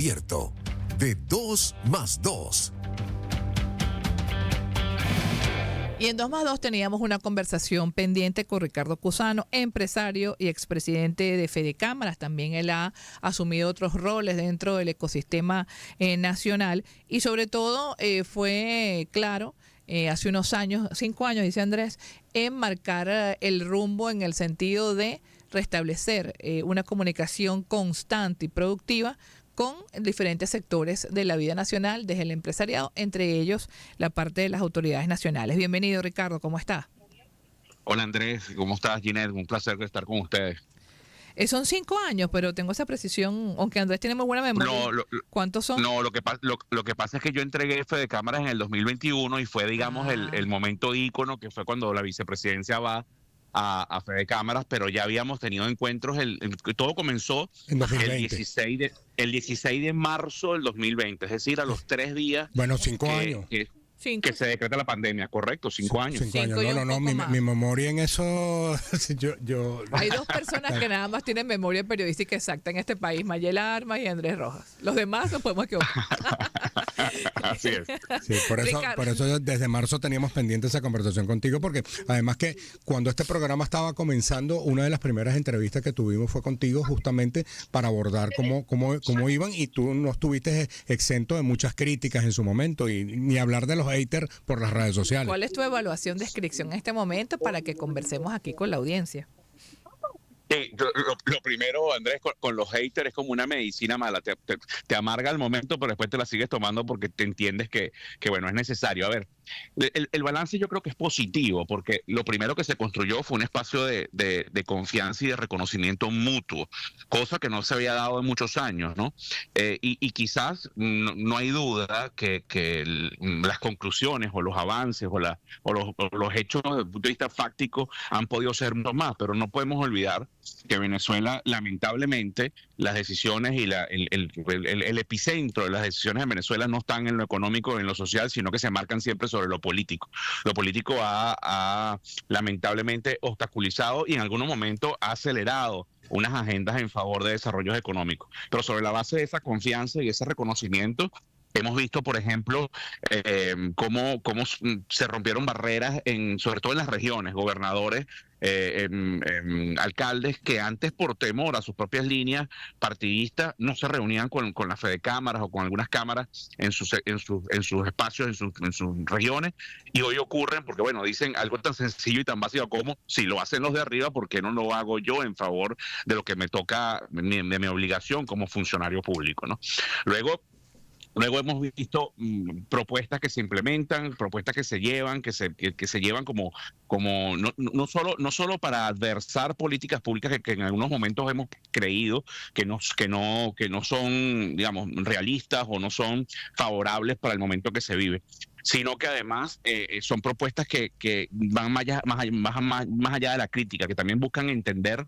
Abierto de 2 más 2. Y en 2 más 2 teníamos una conversación pendiente con Ricardo Cusano, empresario y expresidente de Fedecámaras. También él ha asumido otros roles dentro del ecosistema nacional y sobre todo fue claro hace unos años, 5 años, dice Andrés, en marcar el rumbo en el sentido de restablecer una comunicación constante y productiva con diferentes sectores de la vida nacional, desde el empresariado, entre ellos la parte de las autoridades nacionales. Bienvenido, Ricardo, ¿cómo está? Hola Andrés, ¿cómo estás, Ginette? Un placer estar con ustedes. Son 5 años, pero tengo esa precisión, aunque Andrés tiene muy buena memoria. ¿Cuántos son? No, lo que pasa es que yo entregué Fedecámaras en el 2021 y fue, digamos, el momento ícono, que fue cuando la vicepresidencia va a Fedecámaras, pero ya habíamos tenido encuentros, todo comenzó en 2020. el 16 de marzo del 2020, es decir, a los 3 días. Bueno, 5 años. Que se decreta la pandemia, correcto, 5 años. 5 años, no, mi memoria en eso, yo... Hay 2 personas que nada más tienen memoria periodística exacta en este país, Mayela Armas y Andrés Rojas. Los demás nos podemos equivocar. Así es. Sí, por eso desde marzo teníamos pendiente esa conversación contigo, porque además que cuando este programa estaba comenzando, una de las primeras entrevistas que tuvimos fue contigo justamente para abordar cómo iban, y tú no estuviste exento de muchas críticas en su momento, y ni hablar de los haters por las redes sociales. ¿Cuál es tu evaluación de inscripción en este momento para que conversemos aquí con la audiencia? Sí, lo primero, Andrés, con los haters es como una medicina mala. Te amarga el momento, pero después te la sigues tomando porque te entiendes que bueno, es necesario. A ver, el balance yo creo que es positivo, porque lo primero que se construyó fue un espacio de confianza y de reconocimiento mutuo, cosa que no se había dado en muchos años, ¿no? Y quizás no hay duda que las conclusiones o los avances o los hechos desde el punto de vista fáctico han podido ser más, pero no podemos olvidar que Venezuela, lamentablemente, las decisiones y el epicentro de las decisiones en Venezuela no están en lo económico o en lo social, sino que se marcan siempre sobre lo político. Lo político ha lamentablemente obstaculizado y en algunos momentos ha acelerado unas agendas en favor de desarrollos económicos. Pero sobre la base de esa confianza y ese reconocimiento, hemos visto, por ejemplo, cómo se rompieron barreras, sobre todo en las regiones, gobernadores, alcaldes que antes, por temor a sus propias líneas partidistas, no se reunían con la Fedecámaras o con algunas cámaras en sus espacios, en sus regiones, y hoy ocurren porque, bueno, dicen algo tan sencillo y tan básico como, si lo hacen los de arriba, ¿por qué no lo hago yo en favor de lo que me toca, de mi obligación como funcionario público, ¿no? Luego hemos visto propuestas que se implementan, propuestas que se llevan, que se llevan como no solo para adversar políticas públicas que en algunos momentos hemos creído que no son, digamos, realistas o no son favorables para el momento que se vive, sino que además son propuestas que van más allá de la crítica, que también buscan entender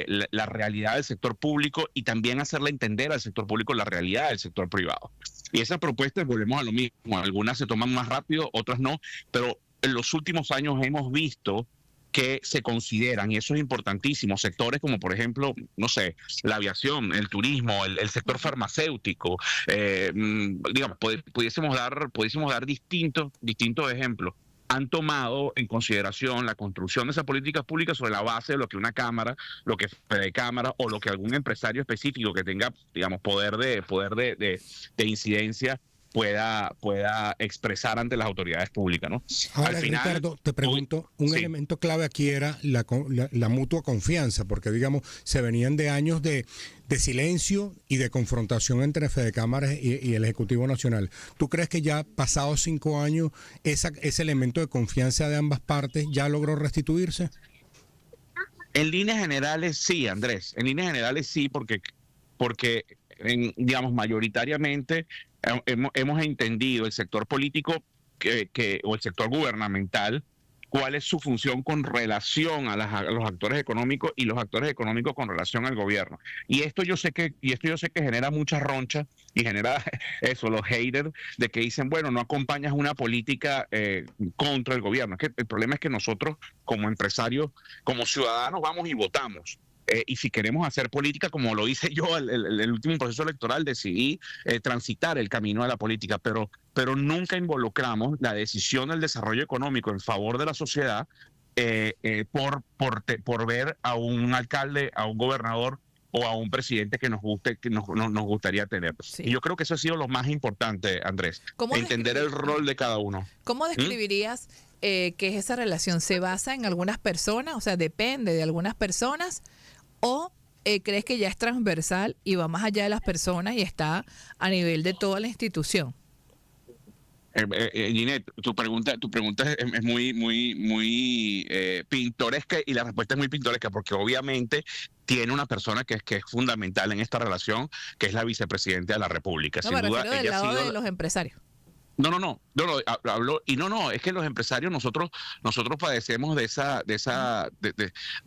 la realidad del sector público y también hacerle entender al sector público la realidad del sector privado. Y esas propuestas, volvemos a lo mismo, algunas se toman más rápido, otras no, pero en los últimos años hemos visto que se consideran, y eso es importantísimo, sectores como, por ejemplo, no sé, la aviación, el turismo, el sector farmacéutico, digamos, pudiésemos dar distintos ejemplos. Han tomado en consideración la construcción de esas políticas públicas sobre la base de lo que una cámara, lo que Fedecámara o lo que algún empresario específico que tenga, digamos, poder de incidencia pueda expresar ante las autoridades públicas, ¿no? Ahora, Al final, Ricardo, te pregunto, un elemento clave aquí era la mutua confianza, porque, digamos, se venían de años de silencio y de confrontación entre Fedecámaras y el Ejecutivo Nacional. ¿Tú crees que ya pasados 5 años ese elemento de confianza de ambas partes ya logró restituirse? En líneas generales sí, Andrés, en líneas generales sí, porque digamos, mayoritariamente hemos entendido el sector político o el sector gubernamental, cuál es su función con relación a los actores económicos y los actores económicos con relación al gobierno. Y esto yo sé que genera muchas ronchas y genera eso, los haters de que dicen, bueno, no acompañas una política contra el gobierno. Es que el problema es que nosotros como empresarios, como ciudadanos, vamos y votamos. y si queremos hacer política, como lo hice yo el último proceso electoral, decidí transitar el camino de la política, pero nunca involucramos la decisión del desarrollo económico en favor de la sociedad por ver a un alcalde, a un gobernador o a un presidente que nos gustaría tener. Sí. Y yo creo que eso ha sido lo más importante, Andrés, entender el rol de cada uno. ¿Cómo describirías que es esa relación? ¿Se basa en algunas personas, o sea, depende de algunas personas, o crees que ya es transversal y va más allá de las personas y está a nivel de toda la institución? Ginette, tu pregunta es muy pintoresca, y la respuesta es muy pintoresca porque obviamente tiene una persona que es fundamental en esta relación, que es la vicepresidenta de la República. No, Sin me duda, refiero del ella ha lado sido de los empresarios. Hablo, y es que los empresarios, nosotros padecemos de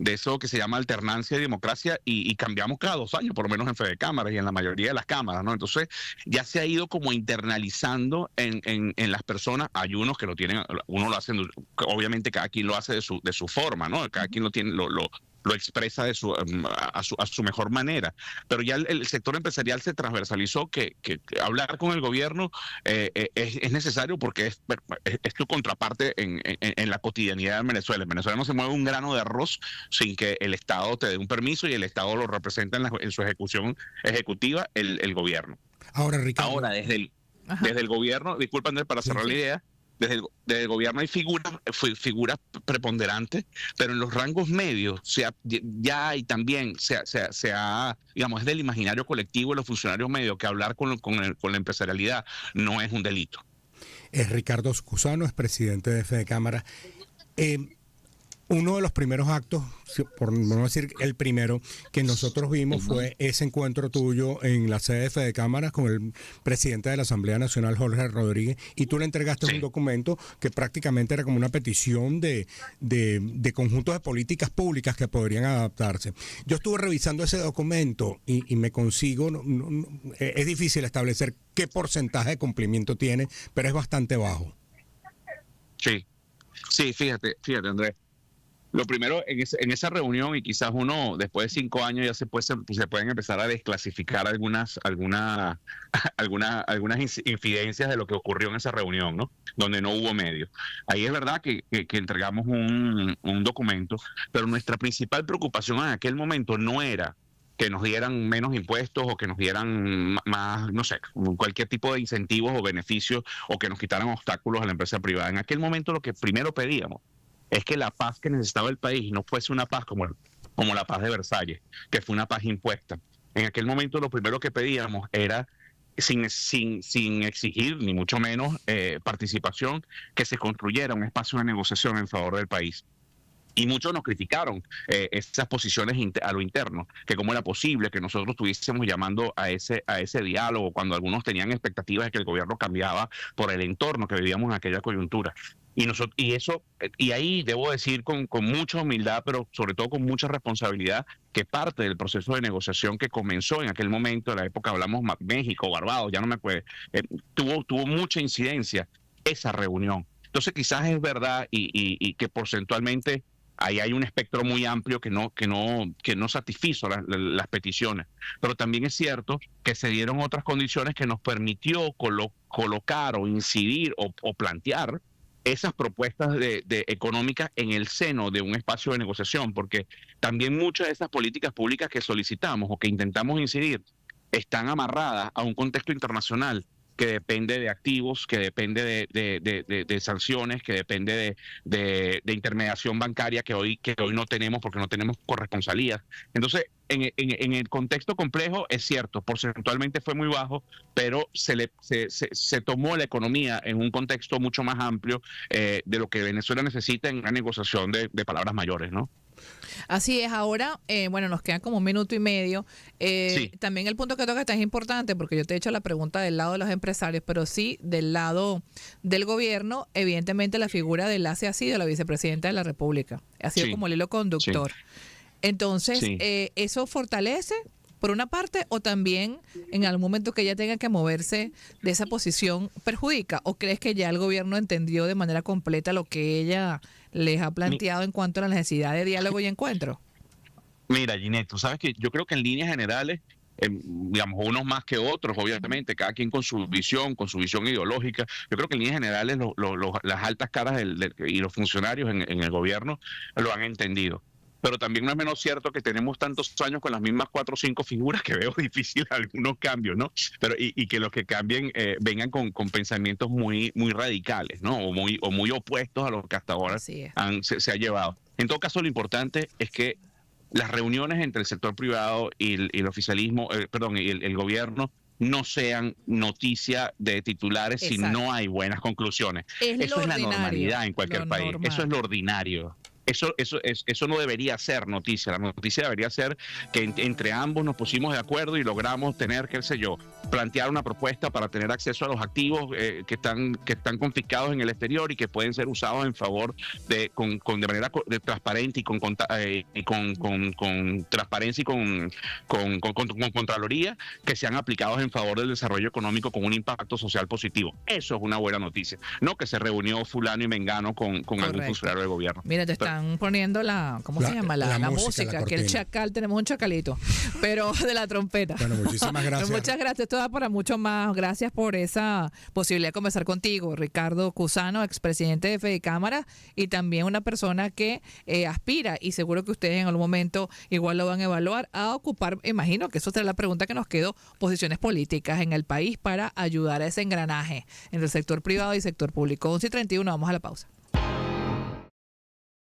eso que se llama alternancia y democracia, y cambiamos cada 2 años, por lo menos en Fede Cámaras y en la mayoría de las cámaras, ¿no? Entonces ya se ha ido como internalizando en las personas. Hay unos que lo tienen, uno lo hace, obviamente cada quien lo hace de su forma, ¿no? Cada quien lo tiene, lo expresa a su mejor manera, pero ya el sector empresarial se transversalizó, que hablar con el gobierno es necesario, porque es tu contraparte en la cotidianidad en Venezuela. En Venezuela no se mueve un grano de arroz sin que el Estado te dé un permiso, y el Estado lo representa en su ejecución ejecutiva el gobierno. Ahora, Ricardo. Ahora, desde el gobierno, disculpa, Andrés, para cerrar la idea, desde el gobierno hay figuras preponderantes, pero en los rangos medios ya hay también, digamos, es del imaginario colectivo de los funcionarios medios que hablar con la empresarialidad no es un delito. Es Ricardo Cusano, es presidente de Fede Cámara. Uno de los primeros actos, por no decir el primero, que nosotros vimos fue ese encuentro tuyo en la sede de Fede Cámaras con el presidente de la Asamblea Nacional, Jorge Rodríguez, y tú le entregaste un documento que prácticamente era como una petición de conjuntos de políticas públicas que podrían adaptarse. Yo estuve revisando ese documento y me consigo, es difícil establecer qué porcentaje de cumplimiento tiene, pero es bastante bajo. Sí, fíjate, Andrés. Lo primero, en esa reunión, y quizás uno después de 5 años ya se pueden empezar a desclasificar algunas infidencias de lo que ocurrió en esa reunión, ¿no? Donde no hubo medios. Ahí es verdad que entregamos un documento, pero nuestra principal preocupación en aquel momento no era que nos dieran menos impuestos o que nos dieran más, no sé, cualquier tipo de incentivos o beneficios, o que nos quitaran obstáculos a la empresa privada. En aquel momento lo que primero pedíamos es que la paz que necesitaba el país no fuese una paz como la paz de Versalles, que fue una paz impuesta. En aquel momento lo primero que pedíamos era, sin exigir ni mucho menos participación, que se construyera un espacio de negociación en favor del país. Y muchos nos criticaron esas posiciones a lo interno, que cómo era posible que nosotros estuviésemos llamando a ese diálogo cuando algunos tenían expectativas de que el gobierno cambiaba por el entorno que vivíamos en aquella coyuntura. Y ahí debo decir con mucha humildad, pero sobre todo con mucha responsabilidad, que parte del proceso de negociación que comenzó en aquel momento, en la época hablamos México, Barbados, ya no me acuerdo, tuvo mucha incidencia esa reunión. Entonces quizás es verdad y que porcentualmente ahí hay un espectro muy amplio que no satisfizo las peticiones, pero también es cierto que se dieron otras condiciones que nos permitió colocar o incidir o plantear esas propuestas de económicas en el seno de un espacio de negociación, porque también muchas de esas políticas públicas que solicitamos o que intentamos incidir están amarradas a un contexto internacional que depende de activos, que depende de sanciones, que depende de intermediación bancaria que hoy no tenemos porque no tenemos corresponsalías. Entonces, en el contexto complejo, es cierto, porcentualmente fue muy bajo, pero se tomó la economía en un contexto mucho más amplio de lo que Venezuela necesita en una negociación de palabras mayores, ¿no? Así es. Ahora, bueno, nos queda como 1 minuto y medio. Sí. También el punto que toca es importante, porque yo te he hecho la pregunta del lado de los empresarios, pero sí del lado del gobierno. Evidentemente la figura del ACE ha sido la vicepresidenta de la República, ha sido como el hilo conductor. Entonces, ¿eso fortalece por una parte, o también en algún momento que ella tenga que moverse de esa posición perjudica? ¿O crees que ya el gobierno entendió de manera completa lo que ella les ha planteado en cuanto a la necesidad de diálogo y encuentro? Mira, Ginette, tú sabes que yo creo que en líneas generales, digamos, unos más que otros, obviamente, cada quien con su visión ideológica. Yo creo que en líneas generales las altas caras y los funcionarios en el gobierno lo han entendido. Pero también no es menos cierto que tenemos tantos años con las mismas 4 o 5 figuras que veo difícil algunos cambios, ¿no? Pero y que los que cambien vengan con pensamientos muy radicales, ¿no? O muy opuestos a lo que hasta ahora se ha llevado. En todo caso, lo importante es que las reuniones entre el sector privado y el oficialismo, y el gobierno no sean noticia de titulares. Exacto. Si no hay buenas conclusiones. Eso es la normalidad en cualquier país. Normal. Eso es lo ordinario. Eso no debería ser noticia. La noticia debería ser que entre ambos nos pusimos de acuerdo y logramos tener, qué sé yo, plantear una propuesta para tener acceso a los activos que están confiscados en el exterior y que pueden ser usados en favor de manera transparente y con transparencia y con contraloría, que sean aplicados en favor del desarrollo económico con un impacto social positivo. Eso es una buena noticia. No que se reunió fulano y mengano con algún funcionario del gobierno. Mira, te están poniendo ¿cómo se llama? La música, que el chacal, tenemos un chacalito, pero de la trompeta. Bueno, muchísimas gracias. Muchas gracias, esto da para mucho más. Gracias por esa posibilidad de conversar contigo, Ricardo Cusano, expresidente de Fedecámara, y también una persona que aspira, y seguro que ustedes en algún momento igual lo van a evaluar, a ocupar, imagino que eso será la pregunta que nos quedó, posiciones políticas en el país para ayudar a ese engranaje entre el sector privado y sector público. 11:31, vamos a la pausa.